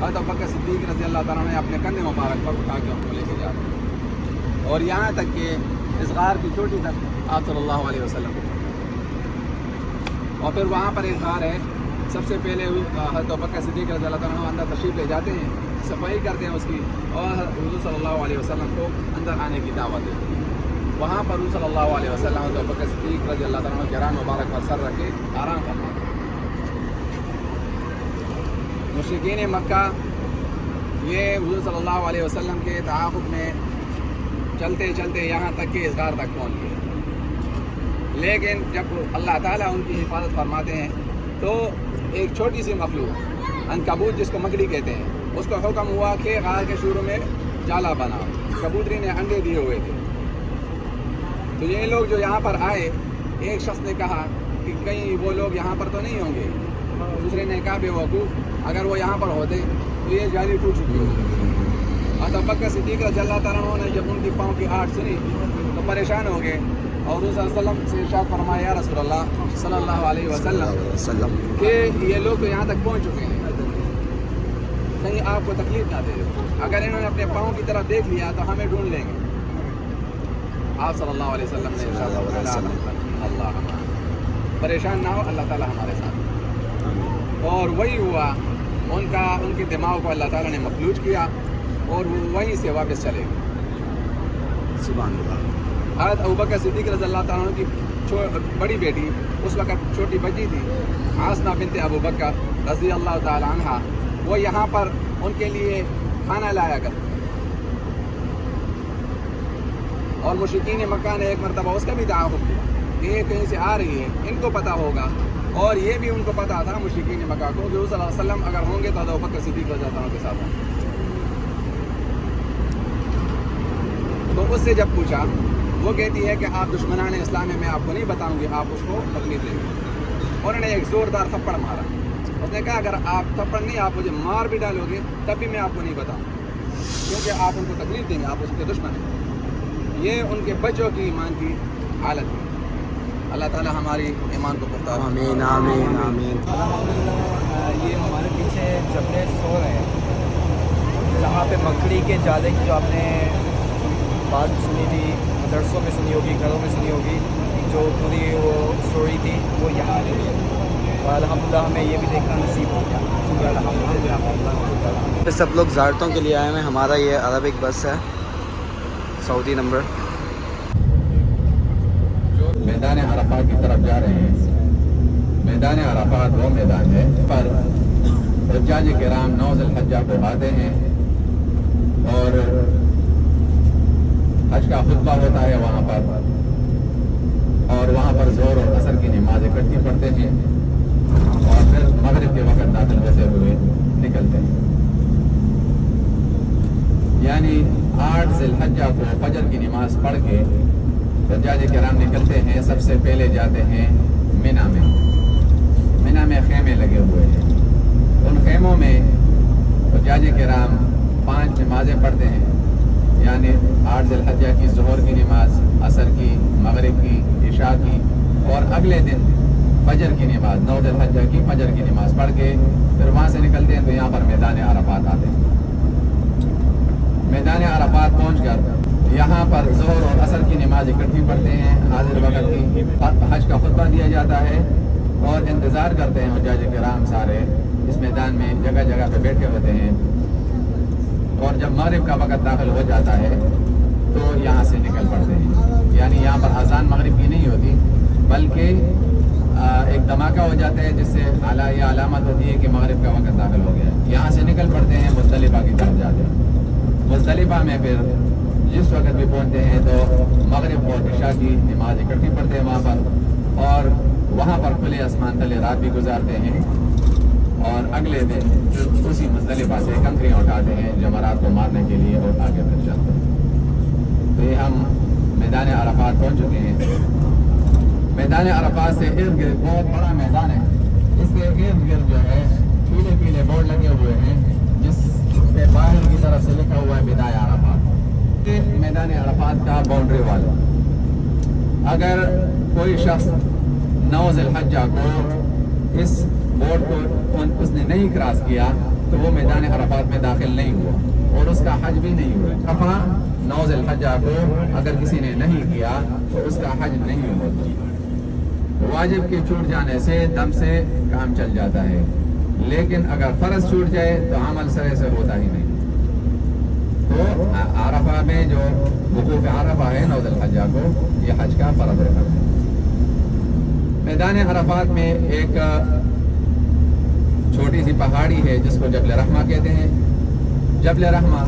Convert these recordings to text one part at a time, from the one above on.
حضرت ابوبکر صدیق رضی اللہ تعالیٰ نے اپنے کندھے مبارک پر اٹھا کے ان کو لے کے جاتے ہیں، اور یہاں تک کہ اس غار کی چوٹی تک آپ صلی اللہ علیہ وسلم کو، اور پھر وہاں پر ایک غار ہے، سب سے پہلے حضرت ابوبکر صدیق رضی اللہ تعالیٰ عنہ اندر تشریف لے جاتے ہیں، صفائی کرتے ہیں اس کی، اور حضور صلی اللہ علیہ وسلم کو اندر آنے کی دعوت دیتے ہیں۔ وہاں پر حضور صلی اللہ علیہ وسلم حضرت ابوبکر صدیق رضی اللہ تعالیٰ عنہ گران مبارک پر سر رکھے آرام کرنا۔ مشرکین مکہ یہ حضور صلی اللہ علیہ وسلم کے تعاقب میں چلتے چلتے یہاں تک کہ اس غار تک پہنچ گئے، لیکن جب اللہ تعالیٰ ان کی حفاظت فرماتے ہیں تو ایک چھوٹی سی مخلوق عنکبوت جس کو مکڑی کہتے ہیں، اس کو حکم ہوا کہ غار کے شروع میں جالا بنا، کبوتری نے انڈے دیے ہوئے تھے۔ تو یہ لوگ جو یہاں پر آئے، ایک شخص نے کہا کہ کہیں وہ لوگ یہاں پر تو نہیں ہوں گے، دوسرے نے کہا بے وقوف، اگر وہ یہاں پر ہوتے تو یہ جالی ٹوٹ چکی ہوتی۔ حضرت ابوبکر صدیق رضی اللہ تعالیٰ عنہ نے جب ان کی پاؤں کی آہٹ سنی تو پریشان ہو گئے، اور حضور صلی اللہ علیہ وسلم سے ارشاد فرمایا یا رسول اللہ صلی اللہ علیہ وسلم کہ یہ لوگ تو یہاں تک پہنچ چکے ہیں، کہیں آپ کو تکلیف نہ دے، اگر انہوں نے اپنے پاؤں کی طرف دیکھ لیا تو ہمیں ڈھونڈ لیں گے۔ آپ صلی اللہ علیہ وسلم نے ارشاد فرمایا اللہ پریشان نہ ہو، اللہ تعالیٰ ہمارے ساتھ، اور وہی ہوا، ان کے دماغ کو اللہ تعالیٰ نے مفلوج کیا اور وہ وہیں سے واپس چلے گئے۔ سبحان اللہ۔ حضرت ابوبکر صدیق رضی اللہ تعالیٰ عنہ کی بڑی بیٹی اس وقت چھوٹی بچی تھی، آسمہ بنت ابوبکر رضی اللہ تعالیٰ عنہ، وہ یہاں پر ان کے لیے کھانا لایا کرتی، اور مشرکین مکہ نے ایک مرتبہ اس کا بھی تعاقب کیا کہ یہ کہیں سے آ رہی ہے، ان کو پتہ ہوگا، اور یہ بھی ان کو پتہ تھا مشرکین مکہ کو کہ حضور صلی اللہ علیہ وسلم اگر ہوں گے تو حضرت ابوبکر صدیق رضی اللہ عنہ کے ساتھ ہوں۔ تو اس سے جب پوچھا، وہ کہتی ہے کہ آپ دشمنان اسلام میں آپ کو نہیں بتاؤں گی، آپ اس کو تکلیف دیں گے۔ انہوں نے ایک زوردار تھپڑ مارا، اس نے کہا اگر آپ تھپڑ نہیں، آپ مجھے مار بھی ڈالو گے تب بھی میں آپ کو نہیں بتاؤں، کیونکہ آپ ان کو تکلیف دیں گے، آپ اس کے دشمن ہیں۔ یہ ان کے بچوں کی ایمان کی حالت ہے۔ اللہ تعالیٰ ہماری ایمان کو پختہ فرمائے۔ آمین آمین آمین۔ یہ ہمارے پیچھے جبل سور ہے، جہاں پہ مکڑی کے جالے کی جو آپ نے بات سنی تھی، مدرسوں میں سنی ہوگی، گھروں میں سنی ہوگی، جو پوری وہ اسٹوری تھی وہ یہاں پہ ہے، اور الحمدللہ ہمیں یہ بھی دیکھنا نصیب ہو گیا، الحمدللہ۔ سب لوگ زیارتوں کے لیے آئے ہیں، ہمارا یہ عربک بس ہے، سعودی نمبر۔ میدان عرفات کی طرف جا رہے ہیں۔ میدان عرفات وہ میدان ہے پر حجاج کرام 9 ذی الحجہ کو آتے ہیں، اور حج کا خطبہ ہوتا ہے وہاں پر، اور وہاں پر ظہر اور عصر کی نماز اکٹھی پڑھتے ہیں، اور پھر مغرب کے وقت داخل ہوتے ہوئے نکلتے ہیں۔ یعنی 8 ذی الحجہ کو فجر کی نماز پڑھ کے حجاج کرام نکلتے ہیں۔ سب سے پہلے جاتے ہیں مینا میں۔ مینا میں خیمے لگے ہوئے ہیں، ان خیموں میں حجاج کرام 5 نمازیں پڑھتے ہیں، یعنی 8 ذی الحجہ کی ظہر کی نماز، عصر کی، مغرب کی، عشاء کی، اور اگلے دن فجر کی نماز، 9 ذی الحجہ کی فجر کی نماز پڑھ کے پھر وہاں سے نکلتے ہیں تو یہاں پر میدان عرفات آتے ہیں۔ میدان عرفات پہنچ کر یہاں پر ظہر اور عصر کی نماز اکٹھی پڑھتے ہیں، حاضر وقت کی حج کا خطبہ دیا جاتا ہے، اور انتظار کرتے ہیں حجاج کرام سارے اس میدان میں جگہ جگہ پہ بیٹھے ہوتے ہیں، اور جب مغرب کا وقت داخل ہو جاتا ہے تو یہاں سے نکل پڑتے ہیں۔ یعنی یہاں پر اذان مغرب کی نہیں ہوتی، بلکہ ایک دھماکہ ہو جاتا ہے جس سے یہ علامت ہوتی ہے کہ مغرب کا وقت داخل ہو گیا ہے۔ یہاں سے نکل پڑتے ہیں، مزدلفہ کی طرف جاتے ہیں۔ مزدلفہ میں پھر جس وقت بھی پہنچتے ہیں تو مغرب اور عشاء کی نماز اکٹھی پڑھتے ہیں وہاں پر، اور وہاں پر کھلے آسمان تلے رات بھی گزارتے ہیں، اور اگلے دن اسی مزدلفہ سے کنکریاں اٹھاتے ہیں جمرات کو مارنے کے لیے، اور آگے پھر چلتے ہیں۔ تو یہ ہم میدان عرفات پہنچ چکے ہیں۔ میدان عرفات سے ارد گرد بہت بڑا میدان ہے، اس کے ارد گرد جو ہے پیلے پیلے بورڈ لگے ہوئے ہیں جس پہ باہر کی طرف سے لکھا ہوا ہے بدایہ عرفات۔ میدان عرفات کا باؤنڈری والا، اگر کوئی شخص 9 ذی الحجہ کو اس بورڈ کو اس نے نہیں کراس کیا تو وہ میدان عرفات میں داخل نہیں ہوا اور اس کا حج بھی نہیں ہوا. عرفہ 9 ذی الحجہ کو اگر کسی نے نہیں کیا تو اس کا حج نہیں ہوتا. واجب کے چھوٹ جانے سے دم سے کام چل جاتا ہے, لیکن اگر فرض چھوٹ جائے تو عمل سرے سے ہوتا ہی نہیں. تو عرفہ میں جو وقوف عرفہ ہے 9 ذی الحجہ کو, یہ حج کا فرض رکھا ہے. میدان عرفات میں ایک چھوٹی سی پہاڑی ہے جس کو جبل رحمہ کہتے ہیں. جبل رحمہ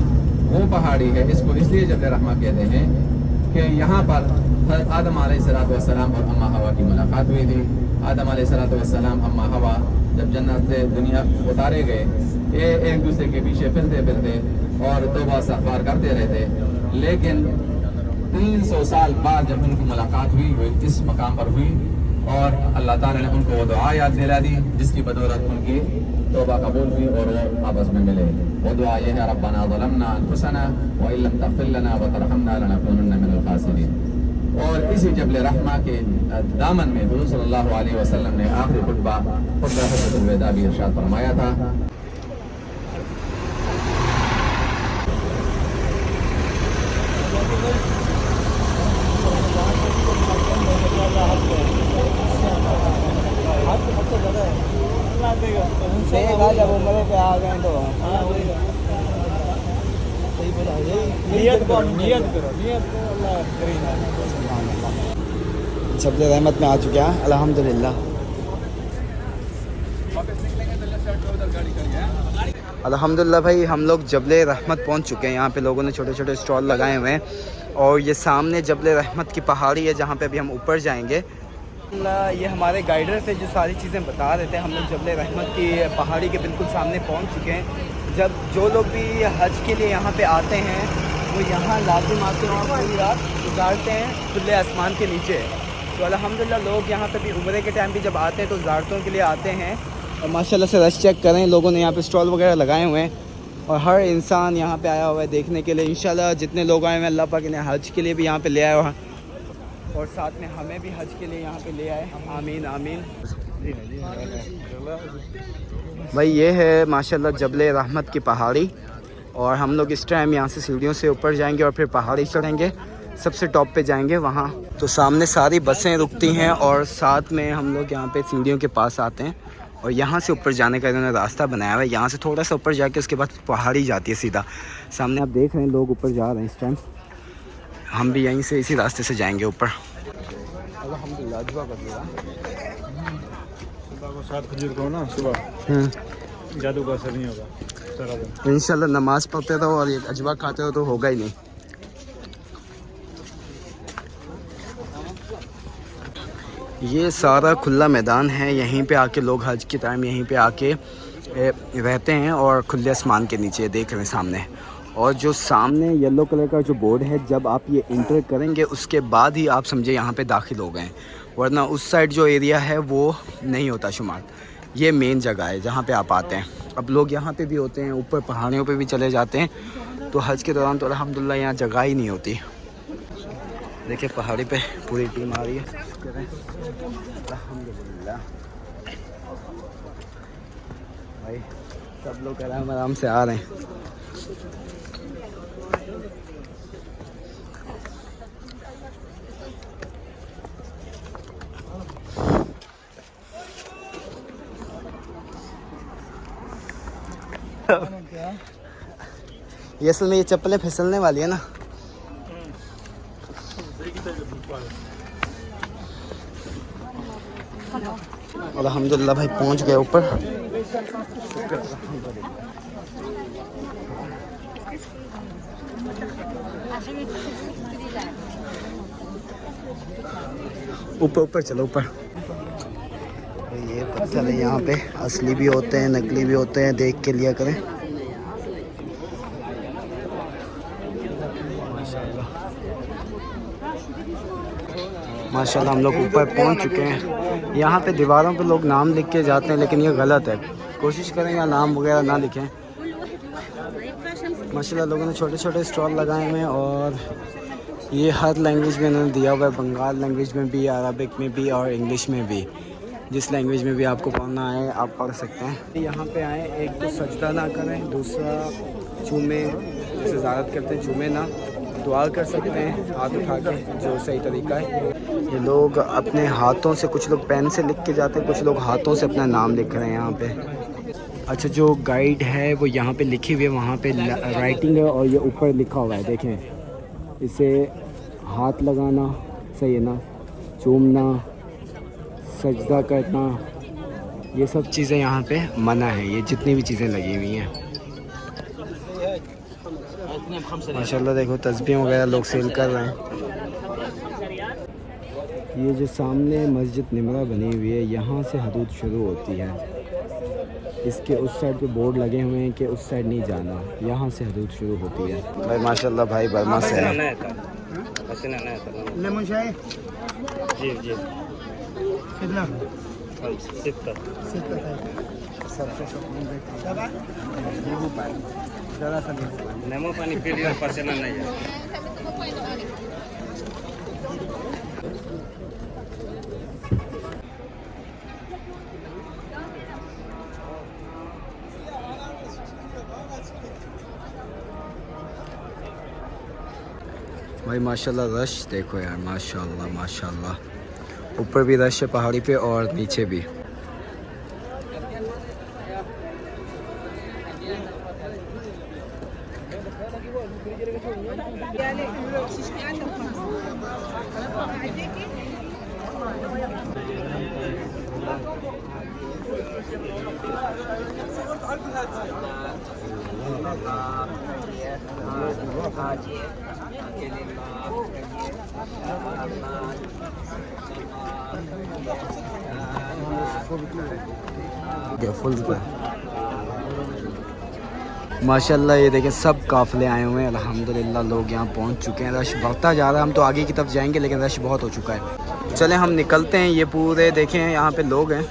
وہ پہاڑی ہے, اس کو اس لیے جبل رحمہ کہتے ہیں کہ یہاں پر حضرت آدم علیہ السلام اور اماں ہوا کی ملاقات ہوئی تھی. آدم علیہ السلام اماں ہوا جب جنت سے دنیا اتارے گئے, یہ ایک دوسرے کے پیچھے پھرتے پھرتے اور توبہ استغفار کرتے رہتے, لیکن 300 سال بعد جب ان کی ملاقات ہوئی اس مقام پر ہوئی اور اللہ تعالیٰ نے ان کو وہ دعا یاد دلا دی جس کی بدولت ان کی توبہ قبول ہوئی اور وہ آپس میں ملے. وہ دعا یہ ہے ربنا ظلمنا انفسنا وان لم تغفر لنا وترحمنا لنکونن من الخاسرین. اور اسی جبل رحمہ کے دامن میں حضور صلی اللہ علیہ وسلم نے آخری خطبہ حجۃ الوداع بھی ارشاد فرمایا تھا. جب عمرے پہ آ گئے تو جبل رحمت میں آ چکے ہیں الحمدللہ. الحمدللہ بھائی ہم لوگ جبل رحمت پہنچ چکے ہیں. یہاں پہ لوگوں نے چھوٹے چھوٹے اسٹال لگائے ہوئے ہیں اور یہ سامنے جبل رحمت کی پہاڑی ہے جہاں پہ ابھی ہم اوپر جائیں گے. یہ ہمارے گائیڈر تھے جو ساری چیزیں بتا رہے تھے. ہم لوگ جبل رحمت کی پہاڑی کے بالکل سامنے پہنچ چکے ہیں. جب جو لوگ بھی حج کے لیے یہاں پہ آتے ہیں وہ یہاں لازم آتے ہیں اور پوری رات گزارتے ہیں کھلے آسمان کے نیچے. تو الحمدللہ لوگ یہاں پہ بھی عمرے کے ٹائم بھی جب آتے ہیں تو زیارتوں کے لیے آتے ہیں. اور ماشاءاللہ سے رش چیک کریں, لوگوں نے یہاں پہ اسٹال وغیرہ لگائے ہوئے ہیں اور ہر انسان یہاں پہ آیا ہوا ہے دیکھنے کے لیے. انشاءاللہ جتنے لوگ آئے ہوئے ہیں اللہ پاک انہیں حج کے لیے بھی یہاں پہ لے آئے ہوا اور ساتھ میں ہمیں بھی حج کے لیے یہاں پہ لے آئے. آمین آمین. بھائی یہ ہے ماشاءاللہ جبل رحمت کی پہاڑی اور ہم لوگ اس ٹائم یہاں سے سیڑھیوں سے اوپر جائیں گے اور پھر پہاڑی چڑھیں گے, سب سے ٹاپ پہ جائیں گے وہاں. تو سامنے ساری بسیں رکتی ہیں اور ساتھ میں ہم لوگ یہاں پہ سیڑھیوں کے پاس آتے ہیں اور یہاں سے اوپر جانے کا انہوں نے راستہ بنایا ہوا ہے. یہاں سے تھوڑا سا اوپر جا کے اس کے بعد پہاڑی جاتی ہے سیدھا. سامنے آپ دیکھ رہے ہیں لوگ اوپر جا رہے ہیں اس ٹائم. ہم بھی یہیں سے اسی راستے سے جائیں گے اوپر. الحمدللہ اجوا کر دیا صبح کو 7 کھجور کو نا صبح جادو کا اثر نہیں ہوگا سارا دن. انشاءاللہ نماز پڑھتے رہو اور یہ اجوا کھاتے ہو تو ہوگا ہی نہیں. یہ سارا کھلا میدان ہے, یہیں پہ آ کے لوگ حج کے ٹائم یہیں پہ آ کے رہتے ہیں اور کھلے آسمان کے نیچے دیکھ رہے ہیں سامنے. اور جو سامنے یلو کلر کا جو بورڈ ہے جب آپ یہ انٹر کریں گے اس کے بعد ہی آپ سمجھے یہاں پہ داخل ہو گئے ہیں, ورنہ اس سائڈ جو ایریا ہے وہ نہیں ہوتا شمار. یہ مین جگہ ہے جہاں پہ آپ آتے ہیں. اب لوگ یہاں پہ بھی ہوتے ہیں, اوپر پہاڑیوں پہ بھی چلے جاتے ہیں. تو حج کے دوران تو الحمدللہ یہاں جگہ ہی نہیں ہوتی. دیکھیں پہاڑی پہ پوری ٹیم آ رہی ہے. الحمدللہ بھائی سب لوگ آرام آرام سے آ رہے ہیں. یہ اصل میں یہ چپلیں پھسلنے والی ہے نا. الحمدللہ بھائی پہنچ گئے اوپر. اوپر چلو اوپر. یہ پتھر ہے یہاں پہ اصلی بھی ہوتے ہیں نقلی بھی ہوتے ہیں, دیکھ کے لیا کریں. ماشاءاللہ ہم لوگ اوپر پہنچ چکے ہیں. یہاں پہ دیواروں پہ لوگ نام لکھ کے جاتے ہیں لیکن یہ غلط ہے. کوشش کریں یا نام وغیرہ نہ لکھیں. ماشاءاللہ لوگوں نے چھوٹے چھوٹے اسٹال لگائے ہوئے ہیں اور یہ ہر لینگویج میں انہوں نے دیا ہوا ہے. بنگال لینگویج میں بھی, عربک میں بھی اور انگلش میں بھی. جس لینگویج میں بھی آپ کو پڑھنا ہے آپ پڑھ سکتے ہیں. یہاں پہ آئیں, ایک تو سجدہ نہ کریں, دوسرا چومیں, جیسے زیارت کرتے ہیں چومیں نہ, دعا کر سکتے ہیں ہاتھ اٹھا کے جو صحیح طریقہ ہے. یہ لوگ اپنے ہاتھوں سے, کچھ لوگ پین سے لکھ کے جاتے ہیں, کچھ لوگ ہاتھوں سے اپنا نام لکھ رہے ہیں یہاں پہ. اچھا جو گائیڈ ہے وہ یہاں پہ لکھی ہوئی ہے, وہاں پہ رائٹنگ ہے اور یہ اوپر لکھا ہوا ہے دیکھیں. اسے ہاتھ لگانا صحیح ہے نا, چومنا, سجدہ کرنا, یہ سب چیزیں یہاں پہ منع ہے. یہ جتنی بھی چیزیں لگی ہوئی ہیں ماشاءاللہ دیکھو تسبیح وغیرہ لوگ سیل کر رہے ہیں. یہ جو سامنے مسجد نمرہ بنی ہوئی ہے, یہاں سے حدود شروع ہوتی ہے. اس کے اس سائڈ پہ بورڈ لگے ہوئے ہیں کہ اس سائڈ نہیں جانا, یہاں سے حدود شروع ہوتی ہے. بھائی ماشاءاللہ بھائی برما سے ہے. لیمن چائے جی جی کتنا؟ 70 نیمو پانی پی لیا, پسینہ نہیں ہے. بھائی ماشاءاللہ رش دیکھو یار, ماشاءاللہ ماشاءاللہ. اوپر بھی رش ہے پہاڑی پہ اور نیچے بھی. ماشاءاللہ یہ دیکھیں سب قافلے آئے ہوئے ہیں الحمدللہ. لوگ یہاں پہنچ چکے ہیں, رش بڑھتا جا رہا ہے. ہم تو آگے کی طرف جائیں گے لیکن رش بہت ہو چکا ہے. چلیں ہم نکلتے ہیں. یہ پورے دیکھیں یہاں پہ لوگ ہیں,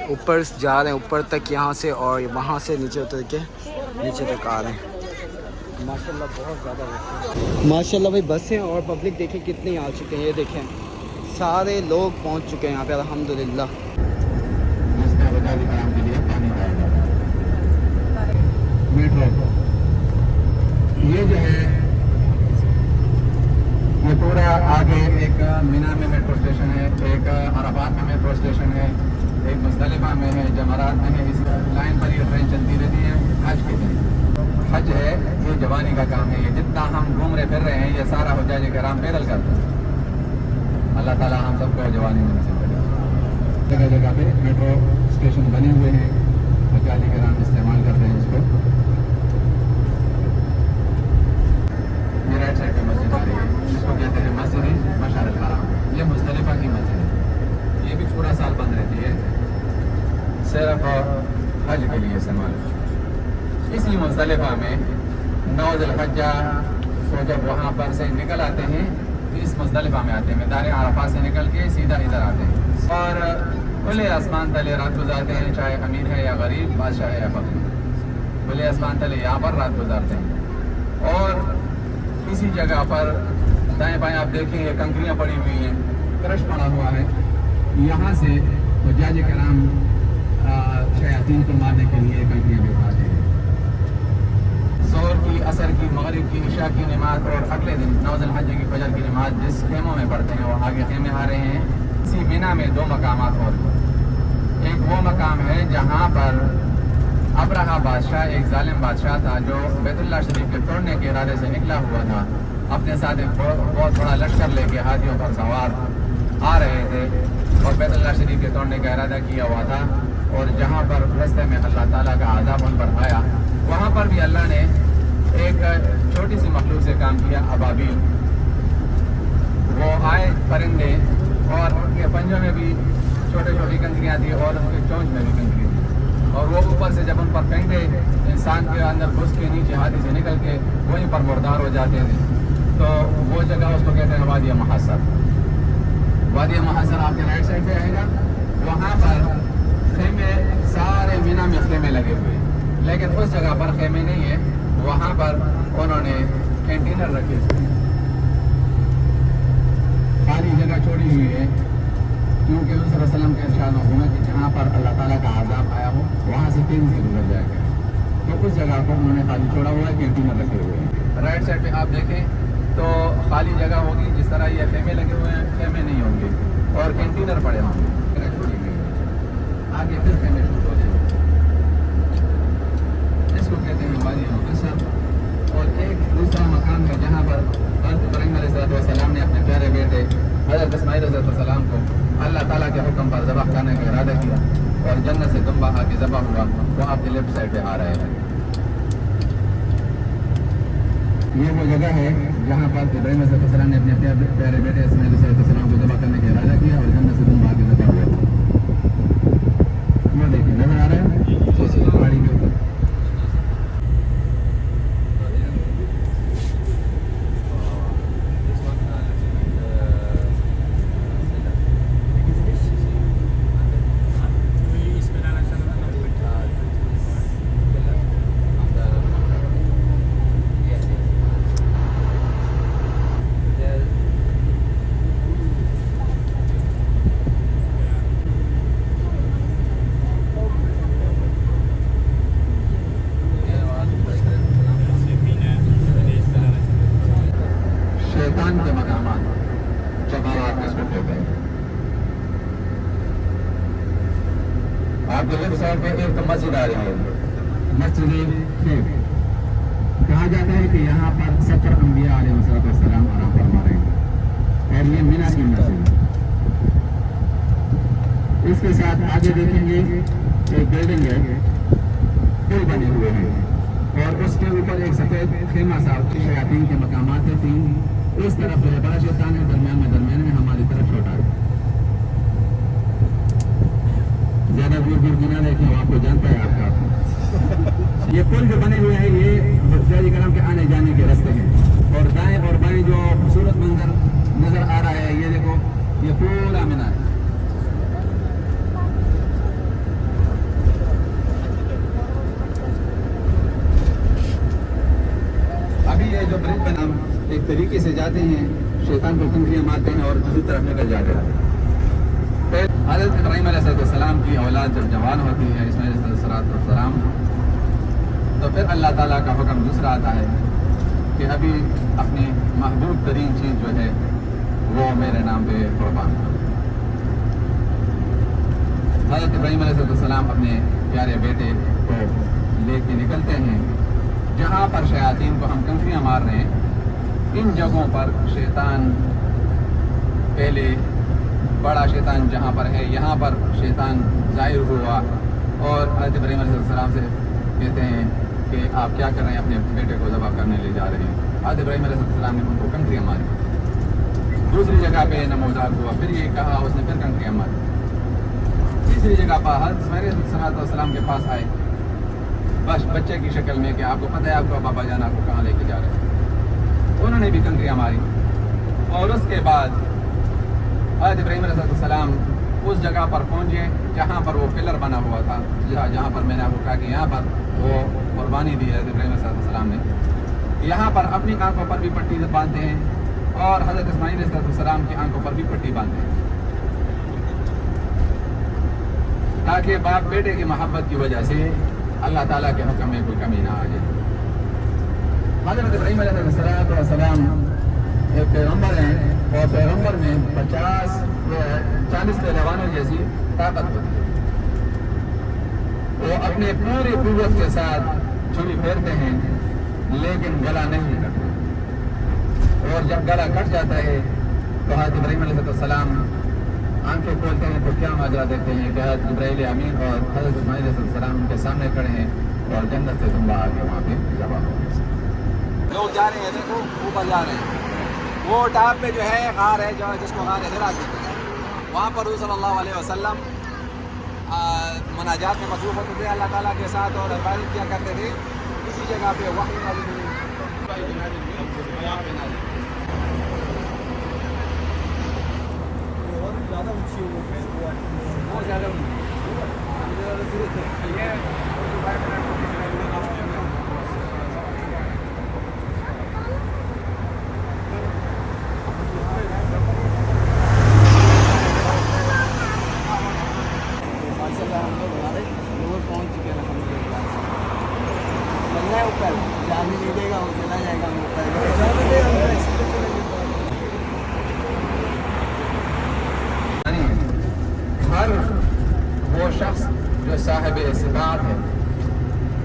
اوپر جا رہے ہیں اوپر تک یہاں سے, اور وہاں سے نیچے اتر کے نیچے تک آ رہے ہیں. ماشاءاللہ بہت زیادہ ماشاءاللہ بھائی بسیں اور پبلک دیکھیں کتنی آ چکے ہیں. یہ دیکھیں سارے لوگ پہنچ چکے ہیں یہاں پہ الحمدللہ. یہ جو ہے یہ پورا آگے ایک مینا میں میٹرو اسٹیشن ہے, ایک عرفات میں میٹرو اسٹیشن ہے, ایک مزدلفہ میں ہے, جمرات میں ہے. اس لائن پر یہ ٹرین چلتی رہتی ہے حج کے دن. حج ہے یہ جوانی کا کام ہے. یہ جتنا ہم گھوم رہے پھر رہے ہیں یہ سارا حجاج کرام پیدل کرتے ہیں. اللہ تعالیٰ ہم سب کو جوانی میں نصیب کرے. جگہ جگہ پہ میٹرو اسٹیشن بنے ہوئے ہیں, حجاج کرام استعمال کرتے ہیں اس کو. رائٹ سائڈ پہ مسجد آ رہی ہے, جس کو کہتے ہیں مسجد مشعر الحرام. یہ مزدلفہ کی مسجد ہے. یہ بھی پورا سال بند رہتی ہے, صرف حج کے لیے استعمال. اسی مزدلفہ میں 9 ذی الحجہ کو جب وہاں پر سے نکل آتے ہیں, اس مزدلفہ میں آتے ہیں, میدان عرفات سے نکل کے سیدھا ادھر آتے ہیں اور کھلے آسمان تلے رات گزارتے ہیں. چاہے امیر ہے یا غریب, بادشاہ ہے یا فقیر, کھلے آسمان تلے یہاں پر رات گزارتے ہیں. اور کسی جگہ پر دائیں بائیں آپ دیکھیں یہ کنکریاں پڑی ہوئی ہیں, کرش پڑا ہوا ہے. یہاں سے حجاج کرام شیاطین کو مارنے کے لیے کنکریاں بھی اٹھاتے ہیں. ظہر کی, عصر کی, مغرب کی, عشاء کی نماز اور اگلے دن 9 ذی الحجہ کی فجر کی نماز جس خیموں میں پڑھتے ہیں وہ آگے خیمے آ رہے ہیں. اسی مینا میں 2 مقامات اور. ایک وہ مقام ہے جہاں پر ابرہہ بادشاہ, ایک ظالم بادشاہ تھا جو بیت اللہ شریف کے توڑنے کے ارادے سے نکلا ہوا تھا. اپنے ساتھ ایک بہت بڑا لشکر لے کے ہاتھیوں پر سوار آ رہے تھے اور بیت اللہ شریف کے توڑنے کا ارادہ کیا ہوا تھا. اور جہاں پر راستے میں اللہ تعالیٰ کا عذاب ان پر آیا, وہاں پر بھی اللہ نے ایک چھوٹی سی مخلوق سے کام کیا, ابابیل. وہ آئے پرندے اور ان کے پنجوں میں بھی چھوٹی چھوٹی کنکریاں تھیں اور ان کے چونچ میں بھی کنکری تھی. اور وہ اوپر سے جب ان پر پھینکتے انسان کے اندر گھس کے نیچے ہاتھی سے نکل کے وہیں پر مردار ہو جاتے تھے. تو وہ جگہ اس کو کہتے ہیں وادی محاصر. وادی محاصر آپ کے رائٹ سائڈ پہ آئے گا. وہاں پر خیمے سارے مینا میں خیمے لگے ہوئے ہیں, لیکن اس جگہ پر خیمے نہیں ہیں. وہاں پر انہوں نے کنٹینر رکھے ہوئے ہیں, خالی جگہ چھوڑی ہوئی ہے. کیونکہ حضور صلی اللہ علیہ وسلم کے ارشاد ہوا کہ جہاں پر اللہ تعالیٰ کا عذاب آیا ہو وہاں سے تیزی سے گزر جائے گا. تو اس جگہ کو انہوں نے خالی چھوڑا ہوا ہے, کینٹینر رکھے ہوئے ہیں. رائٹ سائڈ پہ آپ دیکھیں تو خالی جگہ ہوگی, جس طرح یہ خیمے لگے ہوئے ہیں خیمے نہیں ہوں گے, اور کینٹینر پڑے ہوں گے. چھوڑی گئی آگے پھر خیمے شروع ہو جائیں گے. اس کو کہتے ہیں وادی مقصد. اور ایک دوسرا مقام ہے جہاں پر حضرت ابراہیم علیہ السلام نے اپنے پیارے بیٹے حضرت اسماعیل علیہ السلام کو اللہ تعالیٰ کے حکم پر ذبح کرنے کا ارادہ کیا, اور جنت سے دمبا آ کے ذبح ہوا. وہ آپ کے لیفٹ سائڈ پہ آ رہے ہیں. یہ وہ جگہ ہے جہاں پر ابراہیم علیہ السلام نے اپنے پیارے بیٹے اسماعیل علیہ السلام کو ذبح کرنے کا ارادہ کیا, اور جنت سے دمبا آ کے ذبح ہوا. وہ دیکھیں نظر آ رہا ہے پہاڑی کے اوپر. کے مقامات چکرات اس کو کہتے ہیں. آپ کے لیفٹ سائڈ پہ ایک مسجد آ رہی ہے, مسجد خیف. کہا جاتا ہے کہ یہاں پر 70 انبیاء علیہ السلام آرام فرما رہے ہیں, اور یہ مینا کی مسجد. اس کے ساتھ آگے دیکھیں گے ایک بلڈنگ ہے, پل بنے ہوئے ہیں, اور اس کے اوپر ایک سفید خیمہ صاحب شیاطین کے مقامات ہیں 3. اس طرف جو ہے بڑا شیطان ہے, درمیان میں ہماری طرف چھوٹا ہے. زیادہ دور دور کی نہ دیکھیں, آپ کو جانتا ہے آپ کا. یہ پل جو بنے ہوئے ہیں یہ حجاج کرام کے آنے جانے کے راستے ہیں, اور دائیں اور بائیں جو خوبصورت منظر نظر آ رہا ہے یہ دیکھو, یہ پورا مینا ہے. ابھی یہ جو برج بنا ایک طریقے سے جاتے ہیں, شیطان کو کنکریاں مارتے ہیں اور دوسری طرف نکل جاتے ہیں. حضرت ابراہیم علیہ السلام کی اولاد جب جوان ہوتی ہے, اسماعیل علیہ السلام, تو پھر اللہ تعالیٰ کا حکم دوسرا آتا ہے کہ ابھی اپنی محبوب ترین چیز جو ہے وہ میرے نام پہ قربان کرو. حضرت ابراہیم علیہ السلام اپنے پیارے بیٹے کو لے کے نکلتے ہیں. جہاں پر شیاطین کو ہم کنکریاں مار رہے ہیں, ان جگہوں پر شیطان پہلے بڑا شیطان جہاں پر ہے, یہاں پر شیطان ظاہر ہوا, اور حضرت ابراہیم علیہ السلام سے کہتے ہیں کہ آپ کیا کر رہے ہیں, اپنے بیٹے کو ذبح کرنے لے جا رہے ہیں. حضرت ابراہیم علیہ السلام نے ان کو کنکریاں ماری. دوسری جگہ پہ نمودار ہوا, پھر یہ کہا, اس نے پھر کنکریاں ماری. تیسری جگہ پر حضرت اسماعیل علیہ السلام کے پاس آئے, بس بچے کی شکل میں کہ آپ کو پتہ ہے آپ کا بابا جان آپ کو کہاں لے کے جا رہے ہیں. انہوں نے بھی کنکریاں ماری, اور اس کے بعد حضرت ابراہیم علیہ السلام اس جگہ پر پہنچے جہاں پر وہ پلر بنا ہوا تھا, جہاں پر میں نے آپ کو کہا کہ یہاں پر وہ قربانی دی ہے حضرت ابراہیم علیہ السلام نے. یہاں پر اپنی آنکھوں پر بھی پٹی باندھتے ہیں, اور حضرت اسماعیل علیہ السلام کی آنکھوں پر بھی پٹی باندھتے ہیں, تاکہ باپ بیٹے کی محبت کی وجہ سے اللہ تعالیٰ کے حکم میں کوئی کمی نہ آ جائے. حضرت ابراہیم علیہ السلام ایک پیغمبر ہیں, اور پیغمبر میں 40 پہلوانوں جیسی طاقت ہوتی ہے. وہ اپنے پوری قوت کے ساتھ چھری پھیرتے ہیں, لیکن گلا نہیں کٹتا, اور جب گلا کٹ جاتا ہے تو حضرت ابراہیم علیہ السلام آنکھیں کھولتے ہیں تو کیا ماجرا دیکھتے ہیں کہ حضرت جبرائیل امین اور حضرت اسماعیل علیہ السلام ان کے سامنے کھڑے ہیں, اور جنت سے دمبا آ کے وہاں پہ ذبح ہو گئے. لوگ جا رہے ہیں, دیکھو اوپر جا رہے ہیں. وہ ٹاپ پہ جو ہے غار ہے, جس کو غار حرا کہتے ہیں. وہاں پر حضور صلی اللہ علیہ وسلم مناجات میں مصروف ہوتے تھے اللہ تعالیٰ کے ساتھ, اور عبادت کیا کرتے تھے. اسی جگہ پہ وحی نازل ہوئی. بہت زیادہ ہے اوپر جانے نہیں دے گا وہ چلا جائے گا اوپر ہر وہ شخص جو صاحب استطاعت ہے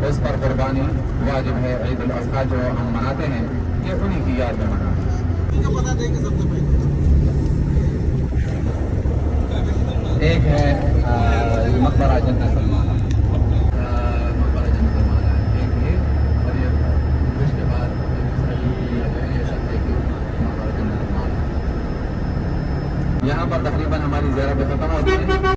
اس پر قربانی واجب ہے. عید الاضحیٰ جو ہم مناتے ہیں یہ انہی کی یاد میں مناتے ہیں. ایک ہے مقبرہ جنت المالا, مقبرہ جنت المالا ایک یہ, اور یہ اس کے بعد یہ شخص دیکھیے مقبرہ جنت المالا. یہاں پر تقریباً ہماری زیارتیں ختم ہوتی ہیں.